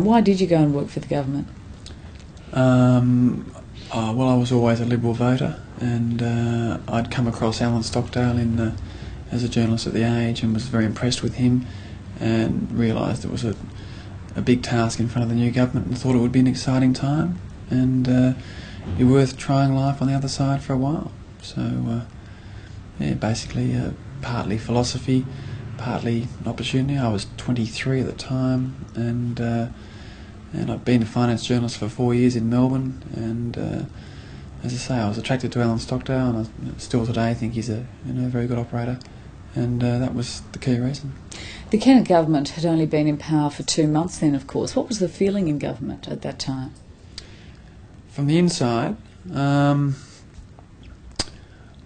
Why did you go and work for the government? Well, I was always a Liberal voter, and I'd come across Alan Stockdale as a journalist at The Age and was very impressed with him, and realised it was a big task in front of the new government, and thought it would be an exciting time and be worth trying life on the other side for a while. So, basically partly philosophy, partly an opportunity. I was 23 at the time, and I'd been a finance journalist for 4 years in Melbourne, and as I say, I was attracted to Alan Stockdale, and I still today think he's a very good operator, and that was the key reason. The Kennett government had only been in power for 2 months then, of course. What was the feeling in government at that time? From the inside, it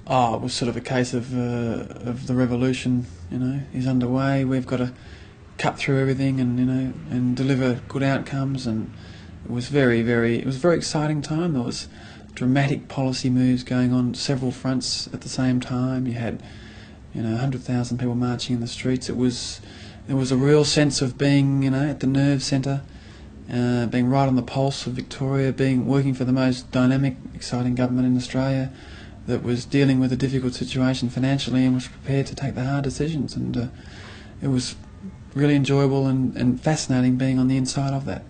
was sort of a case of the revolution, is underway. We've got to cut through everything and deliver good outcomes, and it was a very exciting time. There was dramatic policy moves going on several fronts at the same time. You had 100,000 people marching in the streets. There was a real sense of being at the nerve centre, being right on the pulse of Victoria, working for the most dynamic, exciting government in Australia that was dealing with a difficult situation financially and was prepared to take the hard decisions, and it was really enjoyable and fascinating being on the inside of that.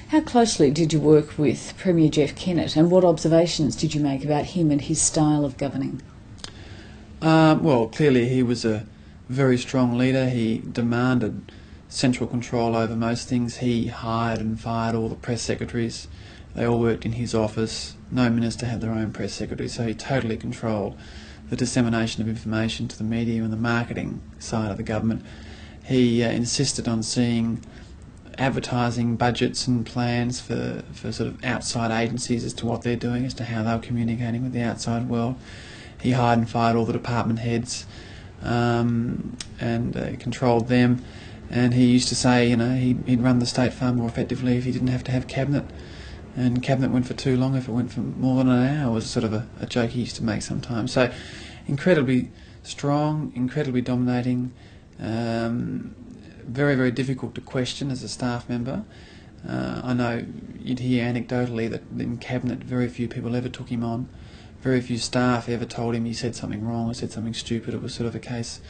How closely did you work with Premier Jeff Kennett, and what observations did you make about him and his style of governing? Well, clearly he was a very strong leader. He demanded central control over most things. He hired and fired all the press secretaries. They all worked in his office. No minister had their own press secretary, so he totally controlled the dissemination of information to the media and the marketing side of the government. He insisted on seeing advertising budgets and plans for sort of outside agencies as to what they're doing, as to how they're communicating with the outside world. He hired and fired all the department heads and controlled them. And he used to say, he'd run the state far more effectively if he didn't have to have cabinet. And cabinet went for too long if it went for more than an hour, was sort of a joke he used to make sometimes. So incredibly strong, incredibly dominating, very, very difficult to question as a staff member. I know you'd hear anecdotally that in cabinet very few people ever took him on. Very few staff ever told him he said something wrong or said something stupid. It was sort of a case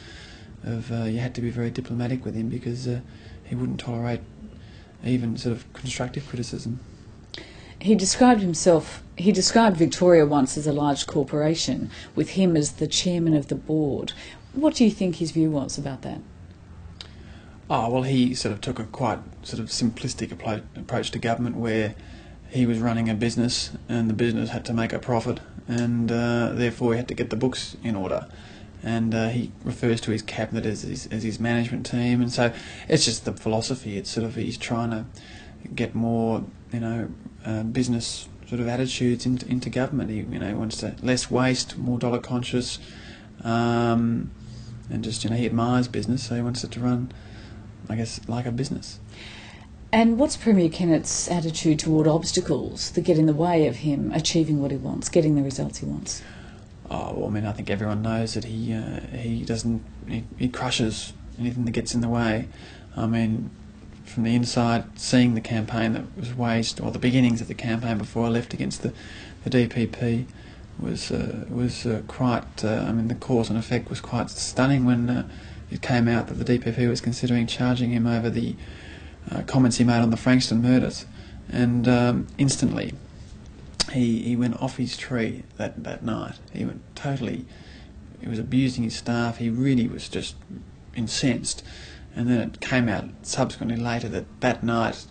of you had to be very diplomatic with him because he wouldn't tolerate even sort of constructive criticism. He described Victoria once as a large corporation, with him as the chairman of the board. What do you think his view was about that? Oh, well, he sort of took a quite sort of simplistic approach to government, where he was running a business and the business had to make a profit, and therefore he had to get the books in order. And he refers to his cabinet as his management team, and so it's just the philosophy. It's sort of he's trying to get more, business sort of attitudes into government. He wants to less waste, more dollar conscious, and just he admires business, so he wants it to run, I guess, like a business. And what's Premier Kennett's attitude toward obstacles that get in the way of him achieving what he wants, getting the results he wants? Oh, well, I think everyone knows that he crushes anything that gets in the way. From the inside, seeing the campaign that was waged, or the beginnings of the campaign before I left against the DPP, was quite. The cause and effect was quite stunning when it came out that the DPP was considering charging him over the comments he made on the Frankston murders, and instantly he went off his tree that night. He went totally. He was abusing his staff. He really was just incensed. And then it came out subsequently later that night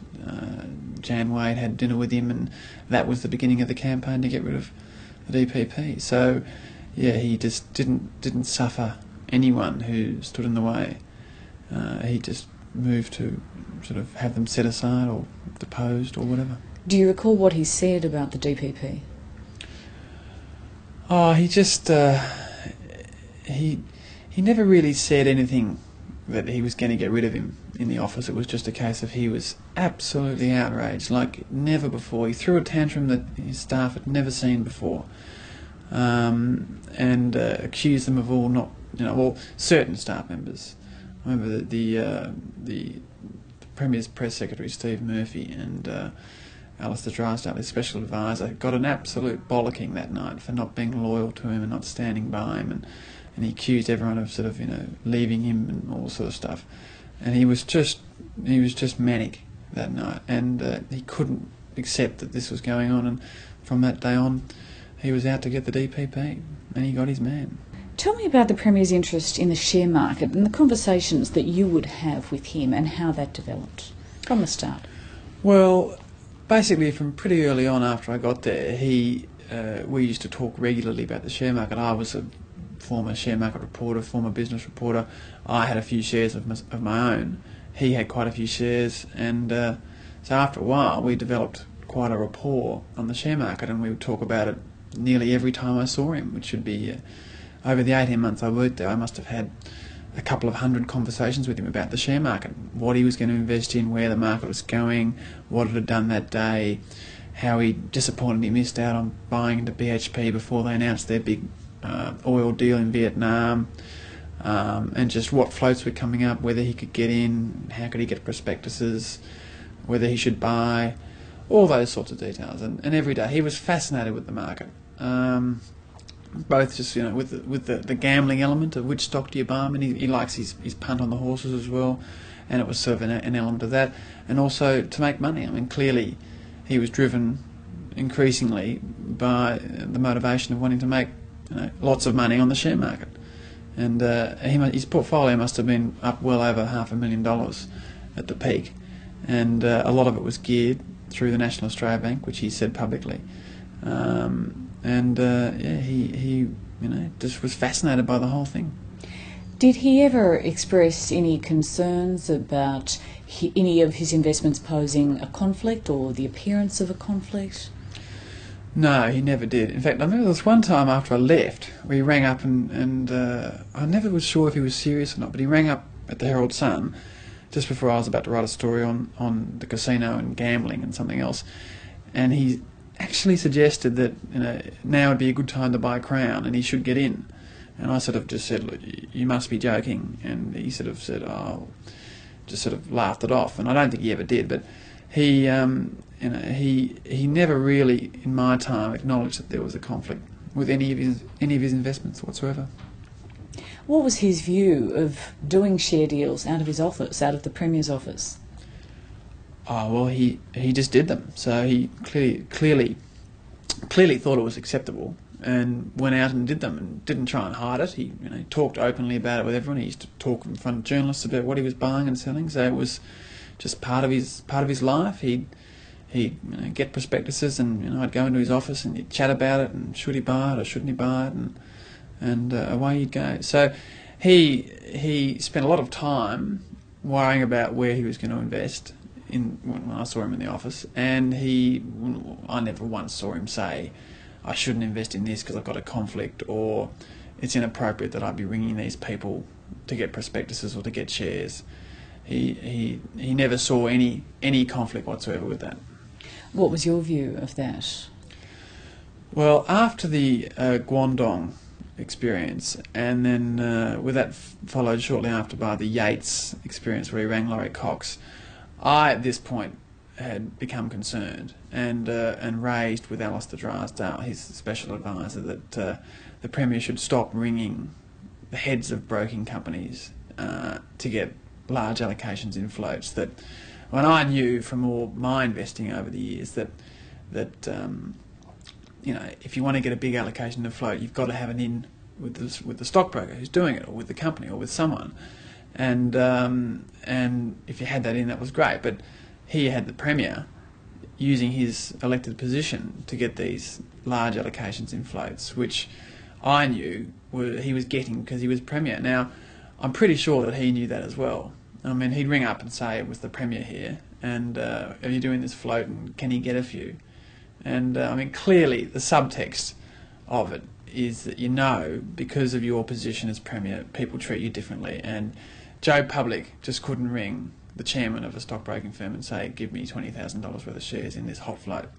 Jan Wade had dinner with him, and that was the beginning of the campaign to get rid of the DPP. So, yeah, he just didn't suffer anyone who stood in the way. He just moved to sort of have them set aside or deposed or whatever. Do you recall what he said about the DPP? Oh, he just he never really said anything that he was going to get rid of him in the office. It was just a case of he was absolutely outraged, like never before. He threw a tantrum that his staff had never seen before, and accused them of all not, certain staff members. I remember that the Premier's press secretary Steve Murphy and Alistair Drysdale, his special advisor, got an absolute bollocking that night for not being loyal to him and not standing by him, and he accused everyone of sort of leaving him and all sort of stuff, and he was just manic that night, and he couldn't accept that this was going on, and from that day on he was out to get the DPP, and he got his man. Tell me about the Premier's interest in the share market and the conversations that you would have with him and how that developed from the start. Well, basically from pretty early on after I got there, we used to talk regularly about the share market. I was a former share market reporter, former business reporter. I had a few shares of my own. He had quite a few shares, and so after a while we developed quite a rapport on the share market, and we would talk about it nearly every time I saw him, which would be over the 18 months I worked there, I must have had a couple of hundred conversations with him about the share market, what he was going to invest in, where the market was going, what it had done that day, how he missed out on buying into BHP before they announced their big oil deal in Vietnam, and just what floats were coming up, whether he could get in, how could he get prospectuses, whether he should buy, all those sorts of details. And every day he was fascinated with the market. Both just with the gambling element of which stock do you buy. I mean, he likes his punt on the horses as well, and it was sort of an element of that, and also to make money. I mean, clearly he was driven increasingly by the motivation of wanting to make lots of money on the share market, and his portfolio must have been up well over $500,000 at the peak, and a lot of it was geared through the National Australia Bank, which he said publicly. He just was fascinated by the whole thing. Did he ever express any concerns about any of his investments posing a conflict or the appearance of a conflict? No, he never did. In fact, I remember there was one time after I left where he rang up and I never was sure if he was serious or not, but he rang up at the Herald Sun just before I was about to write a story on the casino and gambling and something else, and he actually suggested that now would be a good time to buy Crown and he should get in, and I sort of just said, "Look, you must be joking," and he sort of said, "Oh," just sort of laughed it off, and I don't think he ever did, but he never really in my time acknowledged that there was a conflict with any of his investments whatsoever. What was his view of doing share deals out of his office, out of the Premier's office? Oh, well, he just did them. So he clearly thought it was acceptable and went out and did them and didn't try and hide it. He talked openly about it with everyone. He used to talk in front of journalists about what he was buying and selling. So it was just part of his life. He'd get prospectuses, and I'd go into his office and he'd chat about it and should he buy it or shouldn't he buy it, and away he'd go. So he spent a lot of time worrying about where he was going to invest when I saw him in the office, and I never once saw him say, "I shouldn't invest in this because I've got a conflict," or "It's inappropriate that I'd be ringing these people to get prospectuses or to get shares." He never saw any conflict whatsoever with that. What was your view of that? Well, after the Guangdong experience, and then with that followed shortly after by the Yates experience where he rang Laurie Cox, I at this point had become concerned and raised with Alistair Drysdale, his special advisor, that the Premier should stop ringing the heads of broking companies to get large allocations in floats. That when I knew from all my investing over the years that if you want to get a big allocation to float, you've got to have an in with the stockbroker who's doing it, or with the company, or with someone. And if you had that in, that was great. But he had the Premier using his elected position to get these large allocations in floats, which I knew he was getting because he was Premier. Now, I'm pretty sure that he knew that as well. I mean, he'd ring up and say, "It was the Premier here, and are you doing this float, and can he get a few?" And I mean, clearly the subtext of it is that because of your position as Premier, people treat you differently. And Joe Public just couldn't ring the chairman of a stockbroking firm and say, "Give me $20,000 worth of shares in this hot float."